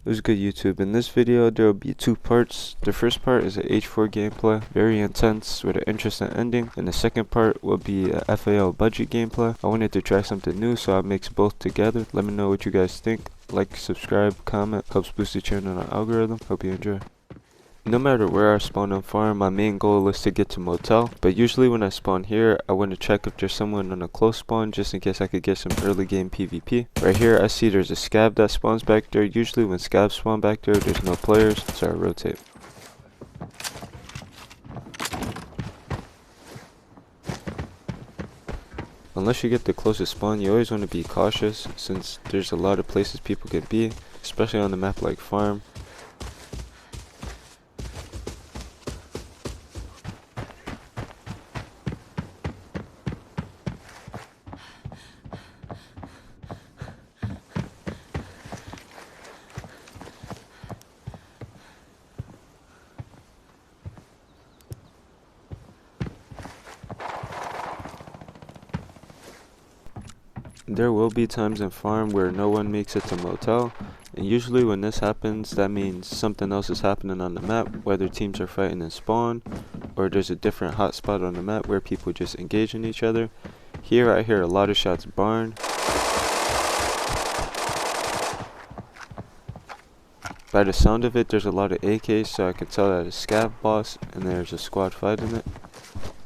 What's good, YouTube? In this video there will be two parts. The first part is a H4 gameplay, very intense with an interesting ending, and the second part will be a FAL budget gameplay. I wanted to try something new, so I mixed both together. Let me know what you guys think. Like, subscribe, comment, helps boost the channel and algorithm. Hope you enjoy. No matter where I spawn on farm, my main goal is to get to Motel, but usually when I spawn here, I want to check if there's someone on a close spawn just in case I could get some early game PvP. Right here I see there's a scab that spawns back there. Usually when scabs spawn back there, there's no players, so I rotate. Unless you get the closest spawn, you always want to be cautious since there's a lot of places people could be, especially on a map like farm. There will be times in farm where no one makes it to Motel, and usually when this happens, that means something else is happening on the map, whether teams are fighting in spawn, or there's a different hotspot on the map where people just engage in each other. Here I hear a lot of shots barn. By the sound of it, there's a lot of AKs, so I can tell that it's scav boss and there's a squad fighting it.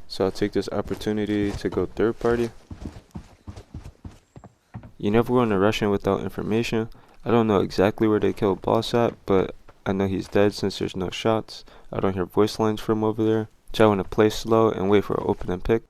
So I'll take this opportunity to go third party. You never want to rush in without information. I don't know exactly where they killed boss at, but I know he's dead since there's no shots. I don't hear voice lines from over there. So I want to play slow and wait for an open and pick.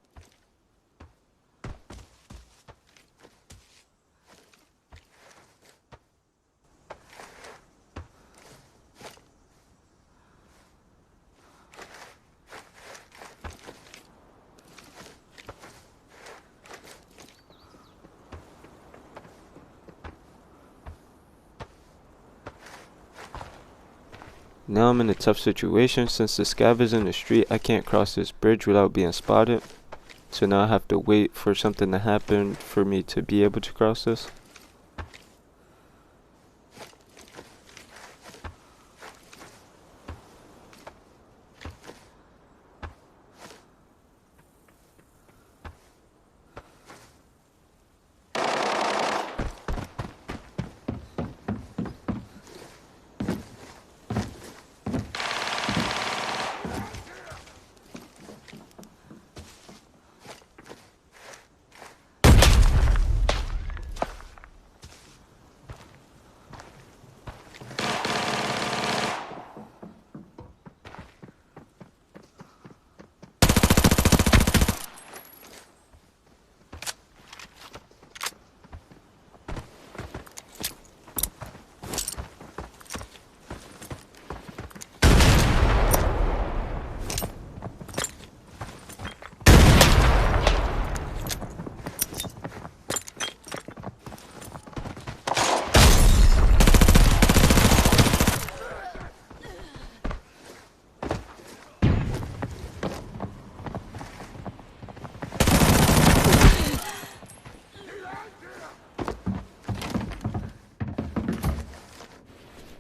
Now I'm in a tough situation. Since the scav is in the street, I can't cross this bridge without being spotted. So now I have to wait for something to happen for me to be able to cross this.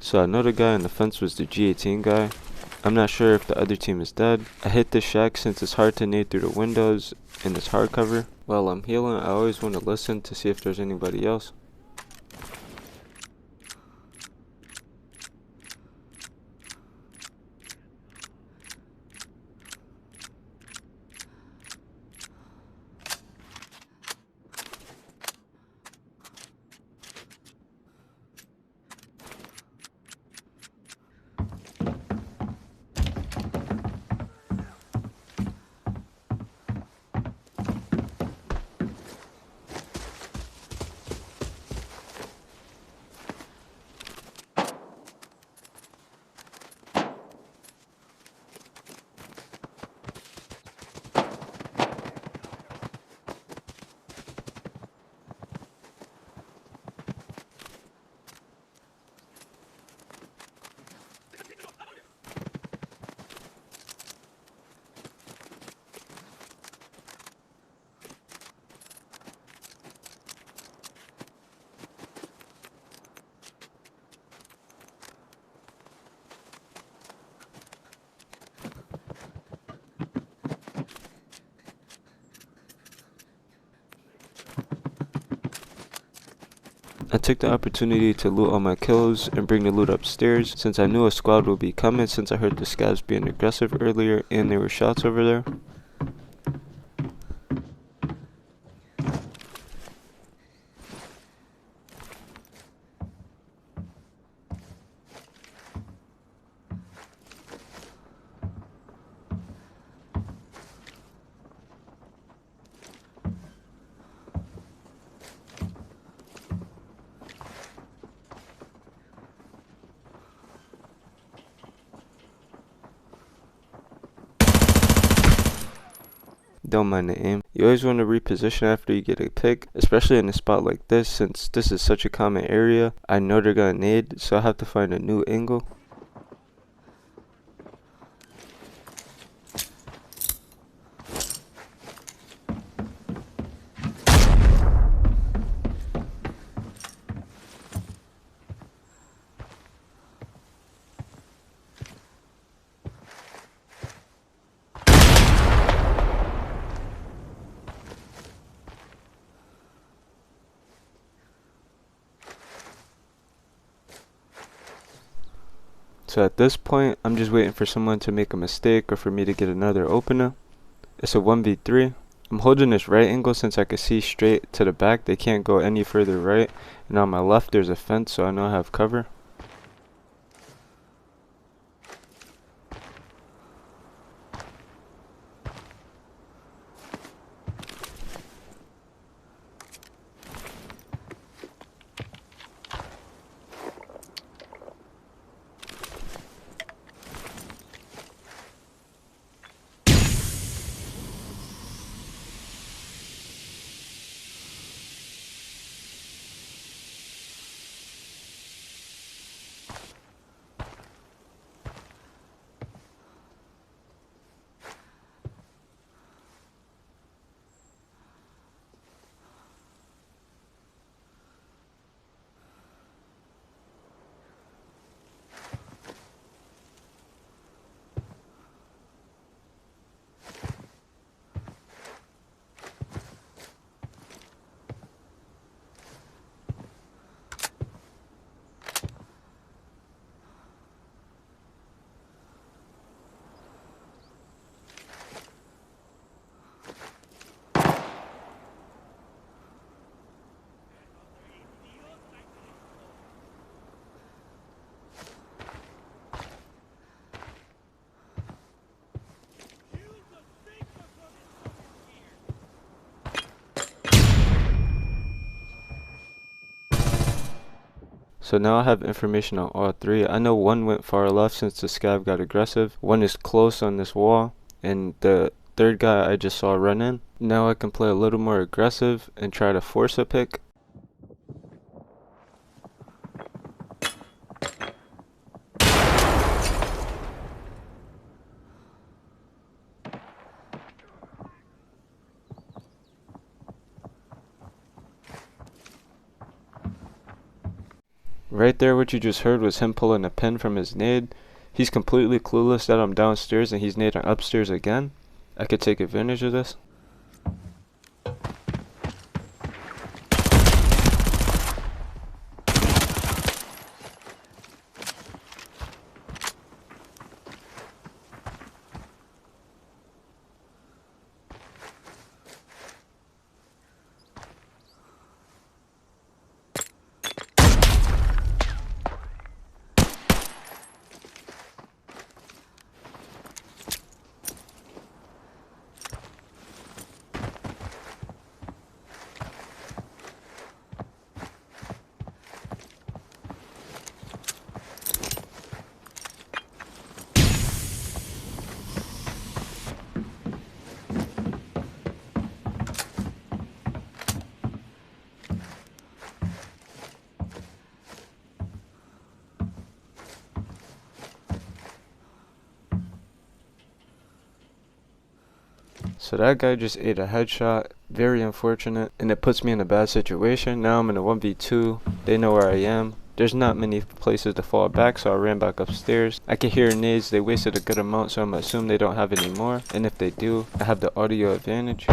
So I know the guy on the fence was the G18 guy. I'm not sure if the other team is dead. I hit the shack since it's hard to nade through the windows and it's hardcover. While I'm healing, I always want to listen to see if there's anybody else. I took the opportunity to loot all my kills and bring the loot upstairs since I knew a squad would be coming since I heard the scavs being aggressive earlier and there were shots over there. Don't mind the aim. You always want to reposition after you get a pick, especially in a spot like this since this is such a common area. I know they're gonna nade, so I have to find a new angle. So at this point, I'm just waiting for someone to make a mistake or for me to get another opener. It's a 1v3. I'm holding this right angle since I can see straight to the back. They can't go any further right. And on my left there's a fence, so I know I have cover. So now I have information on all three. I know one went far left since the scav got aggressive. One is close on this wall, and the third guy I just saw run in. Now I can play a little more aggressive and try to force a pick. Right there, what you just heard was him pulling a pin from his nade. He's completely clueless that I'm downstairs and he's nading upstairs again. I could take advantage of this. So that guy just ate a headshot, very unfortunate, and it puts me in a bad situation. Now I'm in a 1v2, they know where I am. There's not many places to fall back, so I ran back upstairs. I can hear nades, they wasted a good amount, so I'm assuming they don't have any more. And if they do, I have the audio advantage.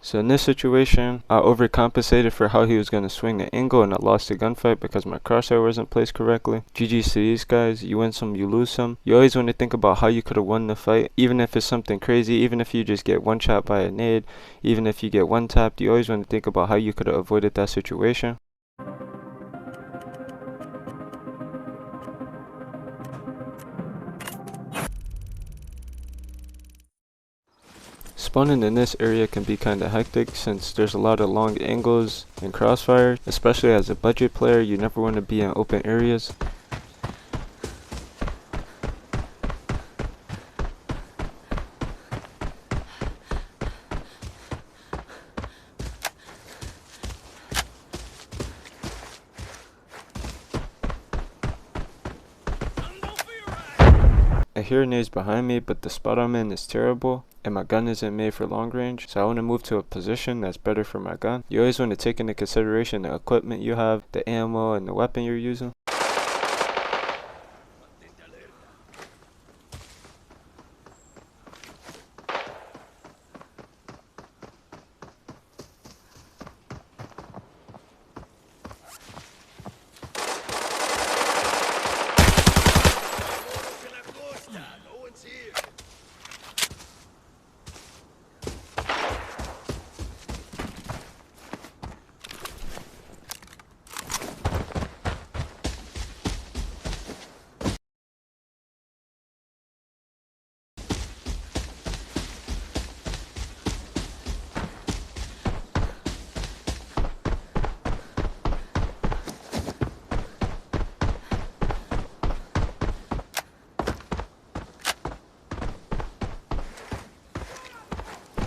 So in this situation, I overcompensated for how he was going to swing the angle and I lost the gunfight because my crosshair wasn't placed correctly. GG's to these guys. You win some, you lose some. You always want to think about how you could have won the fight, even if it's something crazy, even if you just get one shot by a nade, even if you get one tapped, you always want to think about how you could have avoided that situation. Spawning in this area can be kinda hectic since there's a lot of long angles and crossfire. Especially as a budget player, you never want to be in open areas. I hear nades behind me, but the spot I'm in is terrible, and my gun isn't made for long range, so I want to move to a position that's better for my gun. You always want to take into consideration the equipment you have, the ammo, and the weapon you're using.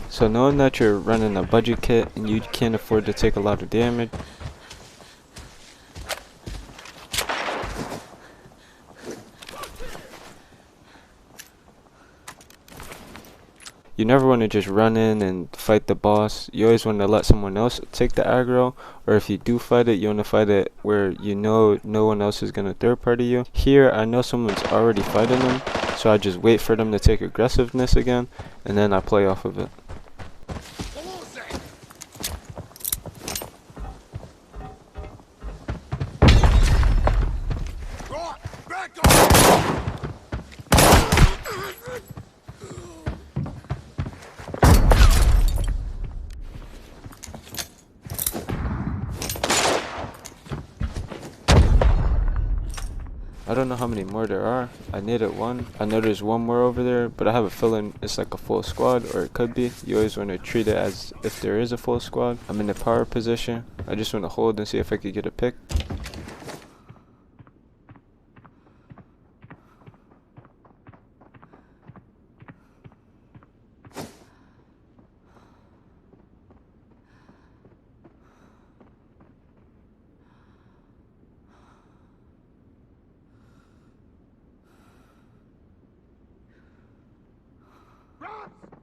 So knowing that you're running a budget kit and you can't afford to take a lot of damage, you never want to just run in and fight the boss. You always want to let someone else take the aggro, or if you do fight it, you want to fight it where you know no one else is going to third party you. Here, I know someone's already fighting them, so I just wait for them to take aggressiveness again, and then I play off of it. I don't know how many more there are. I needed one. I know there's one more over there, but I have a feeling it's like a full squad, or it could be. You always want to treat it as if there is a full squad. I'm in the power position. I just want to hold and see if I could get a pick.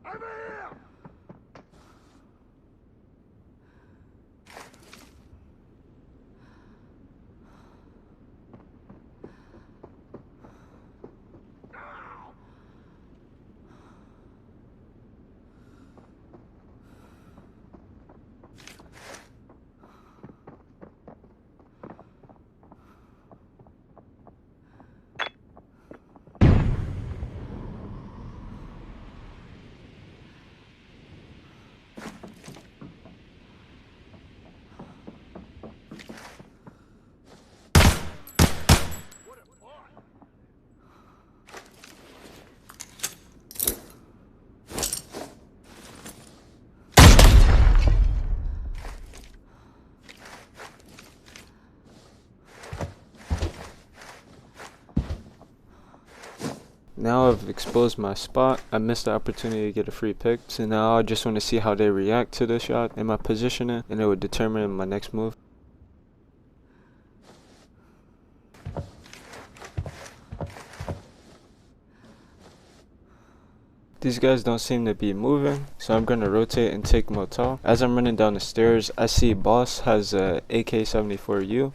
Over here! Now I've exposed my spot. I missed the opportunity to get a free pick. So now I just want to see how they react to the shot and my positioning, and it would determine my next move. These guys don't seem to be moving, so I'm gonna rotate and take Motel. As I'm running down the stairs, I see Boss has a AK-74U,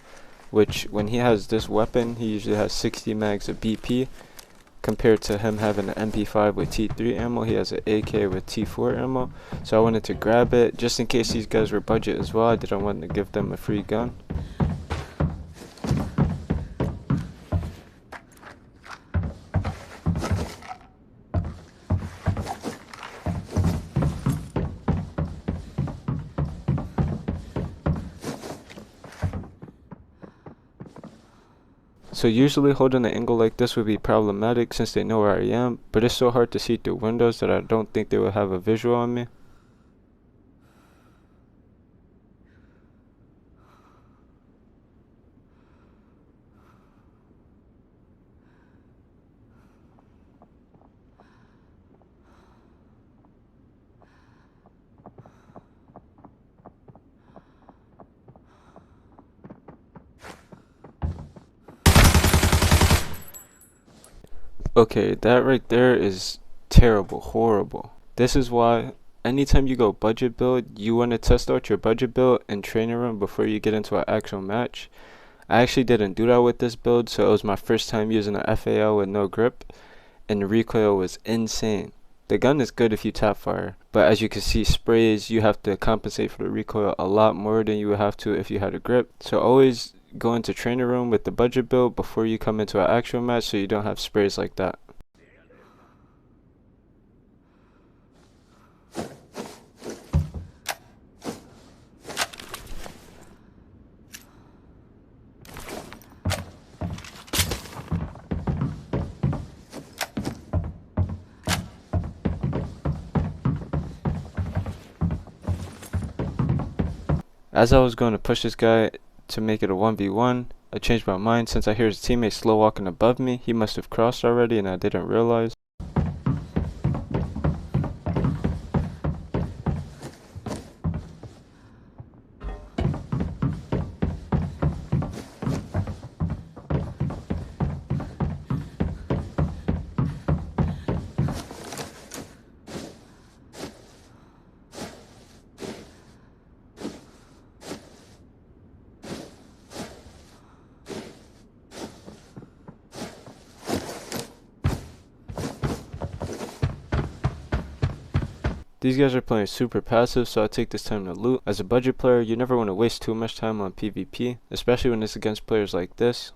which when he has this weapon, he usually has 60 mags of BP. compared to him having an MP5 with T3 ammo. He has an AK with T4 ammo. So I wanted to grab it just in case these guys were budget as well. I didn't want to give them a free gun. So usually holding an angle like this would be problematic since they know where I am, but it's so hard to see through windows that I don't think they would have a visual on me. Okay, that right there is terrible, horrible. This is why anytime you go budget build, you want to test out your budget build in training room before you get into an actual match. I actually didn't do that with this build, so it was my first time using an FAL with no grip, and the recoil was insane. The gun is good if you tap fire, but as you can see, sprays, you have to compensate for the recoil a lot more than you would have to if you had a grip. So always go into training room with the budget build before you come into an actual match so you don't have sprays like that. As I was going to push this guy to make it a 1v1, I changed my mind since I hear his teammate slow walking above me. He must have crossed already and I didn't realize. These guys are playing super passive, so I take this time to loot. As a budget player, you never want to waste too much time on PvP, especially when it's against players like this.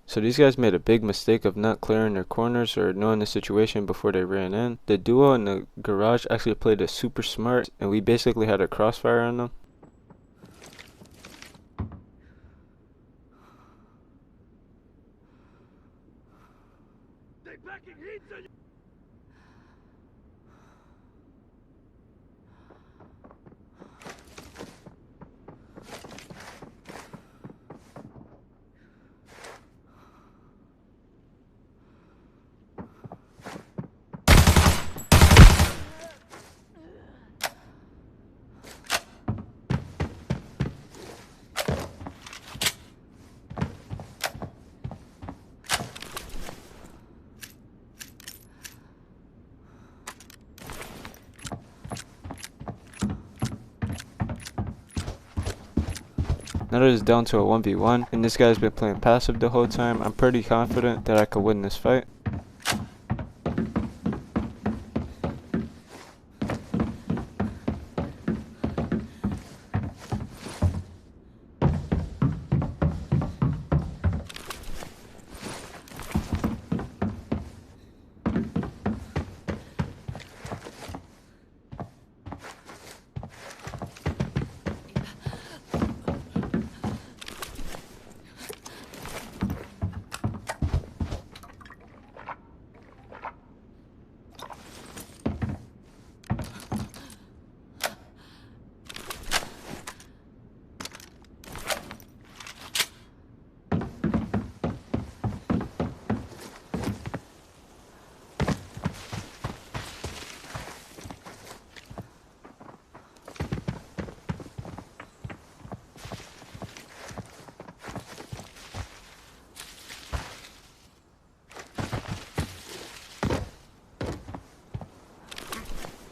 So these guys made a big mistake of not clearing their corners or knowing the situation before they ran in. The duo in the garage actually played it super smart, and we basically had a crossfire on them. They packing heat to you. Now that it's down to a 1v1, and this guy's been playing passive the whole time, I'm pretty confident that I could win this fight.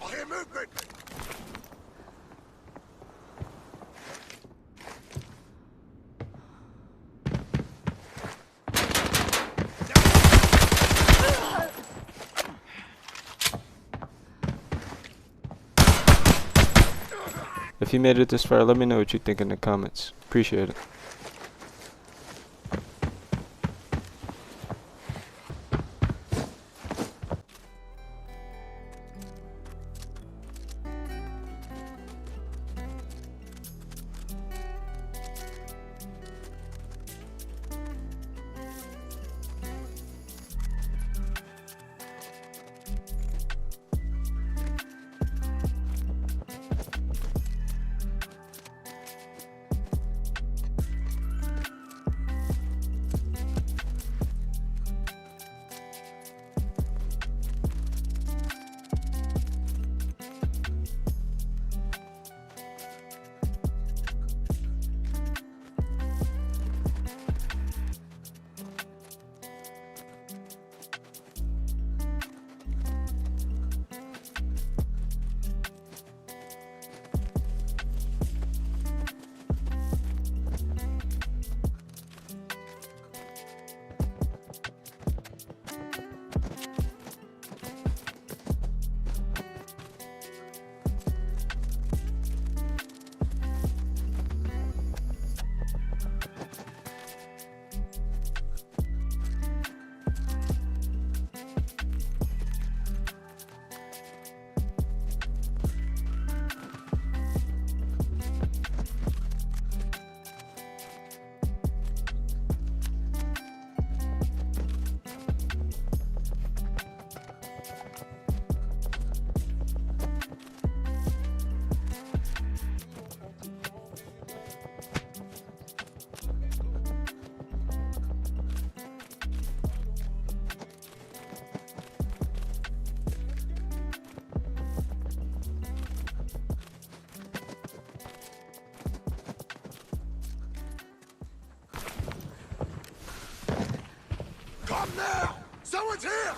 I hear movement! If you made it this far, let me know what you think in the comments. Appreciate it. Come now! Someone's here!